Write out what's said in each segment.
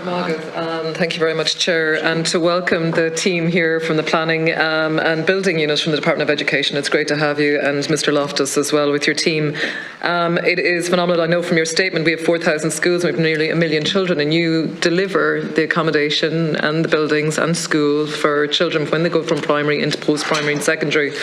Margaret, thank you very much, Chair, and to welcome the team here from the Planning and Building Unit from the Department of Education. It's great to have you, and Mr. Loftus as well with your team. It is phenomenal. I know from your statement we have 4,000 schools and we have nearly 1 million children, and you deliver the accommodation and the buildings and school for children when they go from primary into post-primary and secondary.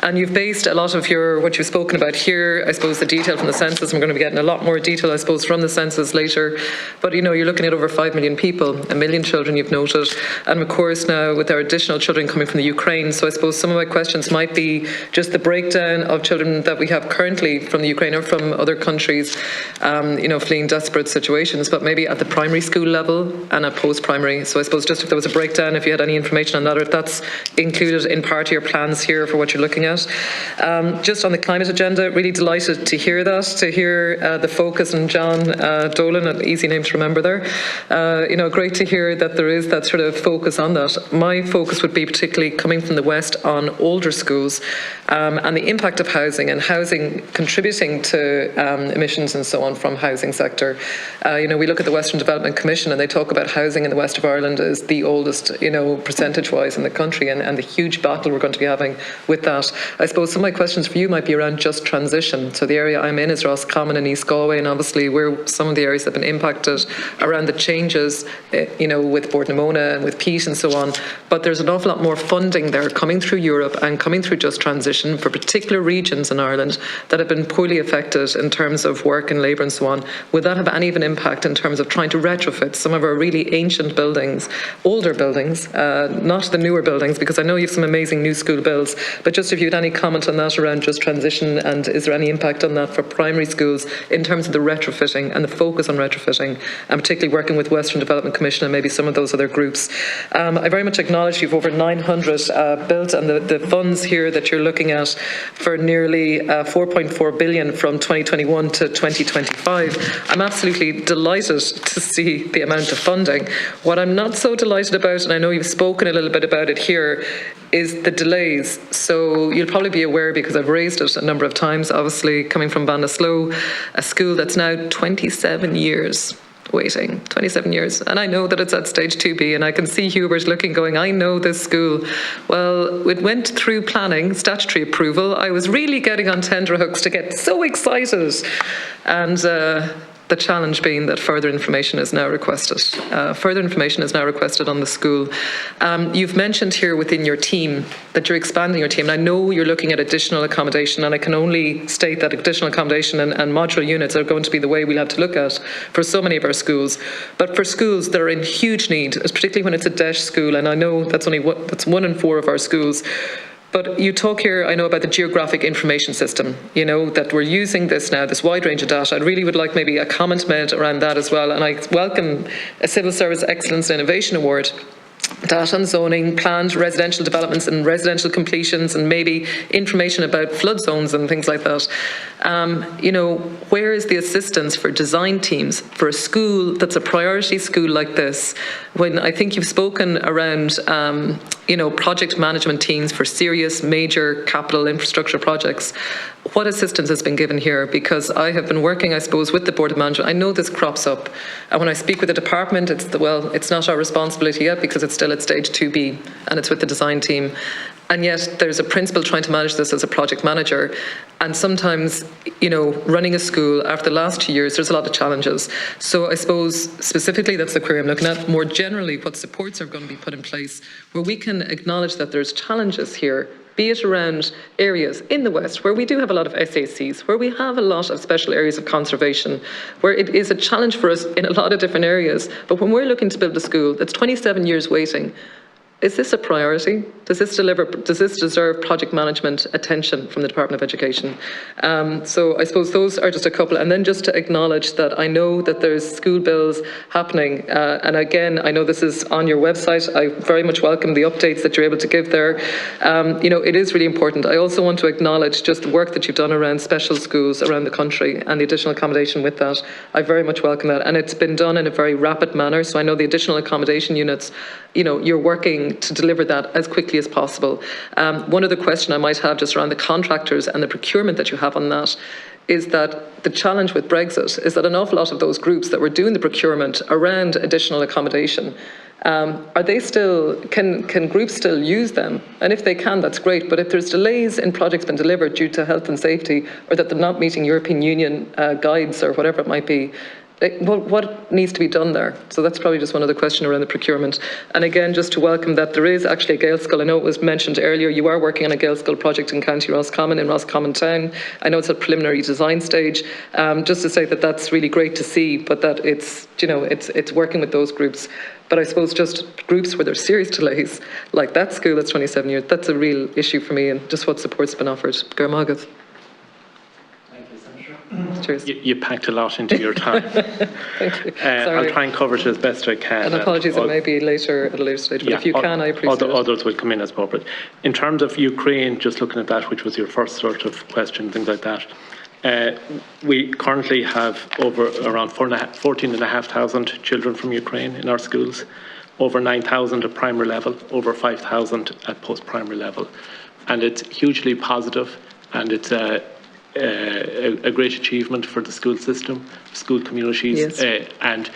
And you've based a lot of what you've spoken about here, I suppose, the detail from the census. We're going to be getting a lot more detail, I suppose, from the census later. But, you know, you're looking at over 5 million people, 1 million children you've noted. And, of course, now with our additional children coming from the Ukraine. So I suppose some of my questions might be just the breakdown of children that we have currently from the Ukraine or from other countries, you know, fleeing desperate situations, but maybe at the primary school level and at post-primary. So I suppose just if there was a breakdown, if you had any information on that, or if that's included in part of your plans here for what you're looking at. Just on the climate agenda, really delighted to hear that, to hear the focus on John Dolan, an easy name to remember there. You know, great to hear that there is that sort of focus on that. My focus would be particularly coming from the West on older schools and the impact of housing and housing contributing to emissions and so on from housing sector. You know, we look at the Western Development Commission and they talk about housing in the west of Ireland as the oldest, you know, percentage-wise in the country, and the huge battle we're going to be having with that. I suppose some of my questions for you might be around just transition. So the area I'm in is Roscommon and East Galway, and obviously we're some of the areas that have been impacted around the changes, you know, with Bord na Móna and with Peat and so on. But there's an awful lot more funding there coming through Europe and coming through just transition for particular regions in Ireland that have been poorly affected in terms of work and labour and so on. Would that have any of an impact in terms of trying to retrofit some of our really ancient buildings, older buildings, not the newer buildings, because I know you have some amazing new school builds, but just if you had any comment on that around just transition, and is there any impact on that for primary schools in terms of the retrofitting and the focus on retrofitting, and particularly working with Western Development Commission and maybe some of those other groups. I very much acknowledge you've over 900 built, and the funds here that you're looking at for nearly 4.4 billion from 2021 to 2025. I'm absolutely delighted to see the amount of funding. What I'm not so delighted about, and I know you've spoken a little bit about it here, is the delays. So you'll probably be aware, because I've raised it a number of times, obviously coming from Ballinasloe, a school that's now 27 years waiting, 27 years. And I know that it's at stage 2B, and I can see Hubert looking, going, I know this school. Well, it went through planning, statutory approval. I was really getting on tenterhooks to get so excited. And the challenge being that further information is now requested. Further information is now requested on the school. You've mentioned here within your team that you're expanding your team. And I know you're looking at additional accommodation, and I can only state that additional accommodation and modular units are going to be the way we'll have to look at for so many of our schools. But for schools that are in huge need, particularly when it's a DEIS school, and I know that's that's 1 in 4 of our schools. But you talk here, I know, about the geographic information system, you know, that we're using this now, this wide range of data. I really would like maybe a comment made around that as well. And I welcome a Civil Service Excellence and Innovation Award. Data on zoning, planned residential developments and residential completions, and maybe information about flood zones and things like that. You know, where is the assistance for design teams for a school that's a priority school like this, when I think you've spoken around, you know, project management teams for serious major capital infrastructure projects? What assistance has been given here? Because I have been working, I suppose, with the Board of Management. I know this crops up. And when I speak with the department, it's not our responsibility yet, because it's still at stage 2B and it's with the design team. And yet there's a principal trying to manage this as a project manager. And sometimes, you know, running a school after the last 2 years, there's a lot of challenges. So I suppose specifically that's the query I'm looking at. More generally, what supports are going to be put in place where we can acknowledge that there's challenges here, be it around areas in the West where we do have a lot of SACs, where we have a lot of special areas of conservation, where it is a challenge for us in a lot of different areas. But when we're looking to build a school that's 27 years waiting, is this a priority? Does this deserve project management attention from the Department of Education? So I suppose those are just a couple. And then just to acknowledge that I know that there's school bills happening. And again, I know this is on your website. I very much welcome the updates that you're able to give there. You know, it is really important. I also want to acknowledge just the work that you've done around special schools around the country and the additional accommodation with that. I very much welcome that. And it's been done in a very rapid manner. So I know the additional accommodation units, you know, you're working to deliver that as quickly as possible. One other question I might have just around the contractors and the procurement that you have on that is that the challenge with Brexit is that an awful lot of those groups that were doing the procurement around additional accommodation, are they still, can groups still use them? And if they can, that's great. But if there's delays in projects being delivered due to health and safety, or that they're not meeting European Union guides or whatever it might be, what needs to be done there? So that's probably just one other question around the procurement. And again, just to welcome that there is actually a Gaelscoil. I know it was mentioned earlier, you are working on a Gaelscoil project in County Roscommon, in Roscommon Town. I know it's at preliminary design stage. Just to say that that's really great to see, but that it's, you know, it's working with those groups. But I suppose just groups where there's serious delays, like that school that's 27 years, that's a real issue for me, and just what support's been offered. Garmagat. Cheers. You packed a lot into your time. Thank you. I'll try and cover it as best I can. And apologies, it may be later at a later stage, but if you can, I appreciate it. Others will come in as appropriate. In terms of Ukraine, just looking at that, which was your first sort of question, things like that, we currently have around 14,500 children from Ukraine in our schools, over 9,000 at primary level, over 5,000 at post-primary level. And it's hugely positive, and it's a great achievement for the school system, school communities, yes. And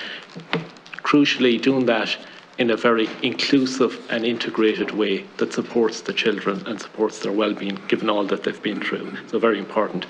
crucially doing that in a very inclusive and integrated way that supports the children and supports their well-being, given all that they've been through. So very important.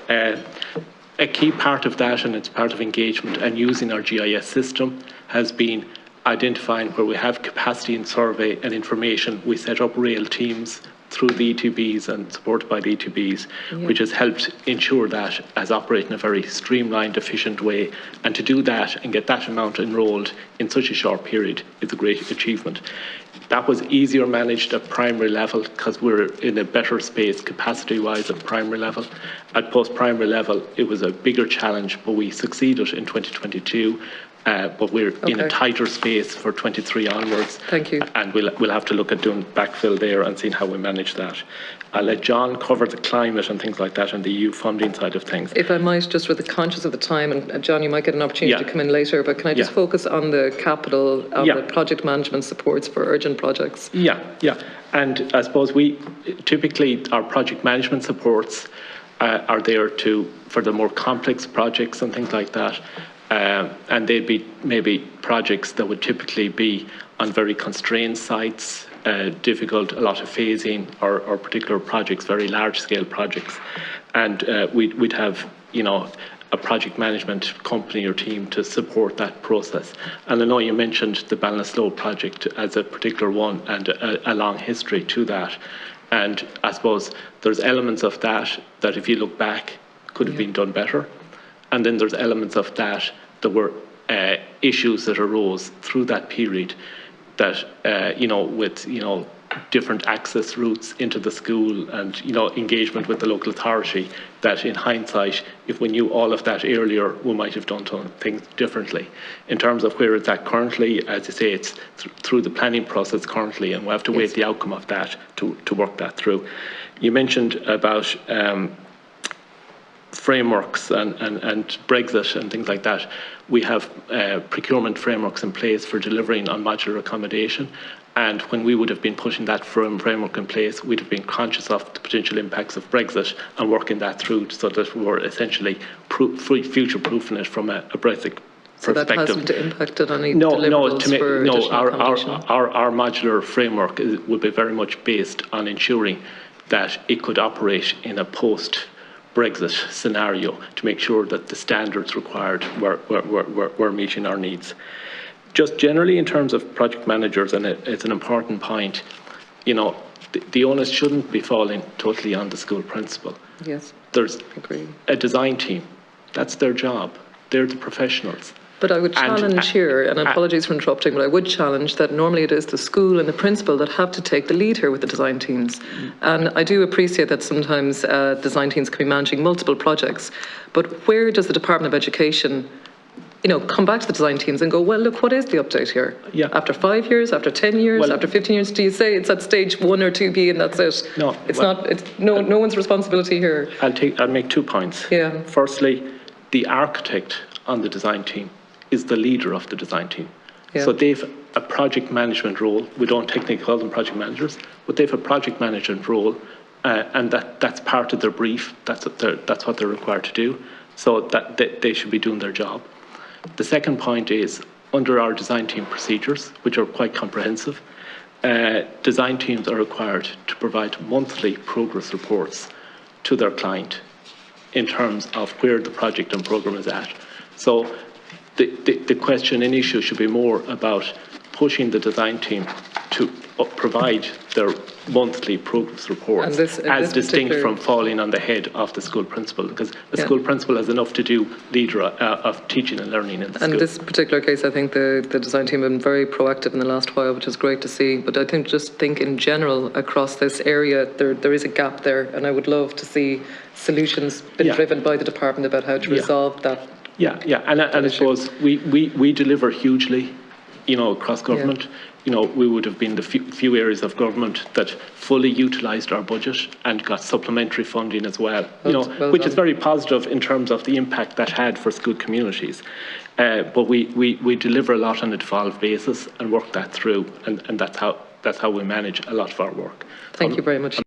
A key part of that, and it's part of engagement and using our GIS system, has been identifying where we have capacity and survey and information. We set up rail teams through the ETBs and supported by the ETBs, which has helped ensure that as operate in a very streamlined, efficient way. And to do that and get that amount enrolled in such a short period is a great achievement. That was easier managed at primary level because we're in a better space capacity-wise at primary level. At post-primary level, it was a bigger challenge, but we succeeded in 2022. But we're in a tighter space for 23 onwards. Thank you. And we'll have to look at doing backfill there and seeing how we manage that. I'll let John cover the climate and things like that and the EU funding side of things. If I might, just with the conscious of the time, and John, you might get an opportunity to come in later, but can I just focus on the capital, on the project management supports for urgent projects? Yeah. And I suppose typically our project management supports are there for the more complex projects and things like that. And they'd be maybe projects that would typically be on very constrained sites, difficult, a lot of phasing, or particular projects, very large-scale projects. And we'd have, a project management company or team to support that process. And I know you mentioned the Ballinasloe project as a particular one and a long history to that. And I suppose there's elements of that if you look back could have been done better. And then there's elements of that were issues that arose through that period that, with, different access routes into the school and, engagement with the local authority, that in hindsight, if we knew all of that earlier, we might have done things differently. In terms of where it's at currently, as you say, it's through the planning process currently, and we have to wait the outcome of that to work that through. You mentioned about frameworks and Brexit and things like that. We have procurement frameworks in place for delivering on modular accommodation, and when we would have been putting that framework in place, we'd have been conscious of the potential impacts of Brexit and working that through so that we were essentially future-proofing it from a Brexit perspective. So that hasn't impacted on any deliverables for additional accommodation? Our modular framework would be very much based on ensuring that it could operate in a post-Brexit scenario to make sure that the standards required were meeting our needs. Just generally in terms of project managers, and it's an important point, the onus shouldn't be falling totally on the school principal. Yes, there's a design team. That's their job. They're the professionals. But I would challenge here, and apologies for interrupting, but I would challenge that normally it is the school and the principal that have to take the lead here with the design teams. And I do appreciate that sometimes design teams can be managing multiple projects, but where does the Department of Education come back to the design teams and go, well, look, what is the update here? Yeah. After 5 years, after 10 years, after 15 years, do you say it's at stage 1 or 2B and that's it? No. It's not, no one's responsibility here. I'll make 2 points. Yeah. Firstly, the architect on the design team is the leader of the design team. Yeah. So they've a project management role. We don't technically call them project managers, but they've a project management role and that's part of their brief. That's what they're required to do. So that they should be doing their job. The second point is, under our design team procedures, which are quite comprehensive, design teams are required to provide monthly progress reports to their client in terms of where the project and programme is at. So the question and issue should be more about pushing the design team to provide their monthly progress reports, as distinct from falling on the head of the school principal, because the school principal has enough to do of teaching and learning in the school. In this particular case, I think the design team have been very proactive in the last while, which is great to see. But I think in general across this area, there is a gap there, and I would love to see solutions being driven by the department about how to resolve that. And I suppose we deliver hugely, across government. We would have been the few areas of government that fully utilised our budget and got supplementary funding as well, which is very positive in terms of the impact that had for school communities. But we deliver a lot on a devolved basis and work that through, and that's how we manage a lot of our work. Thank you very much.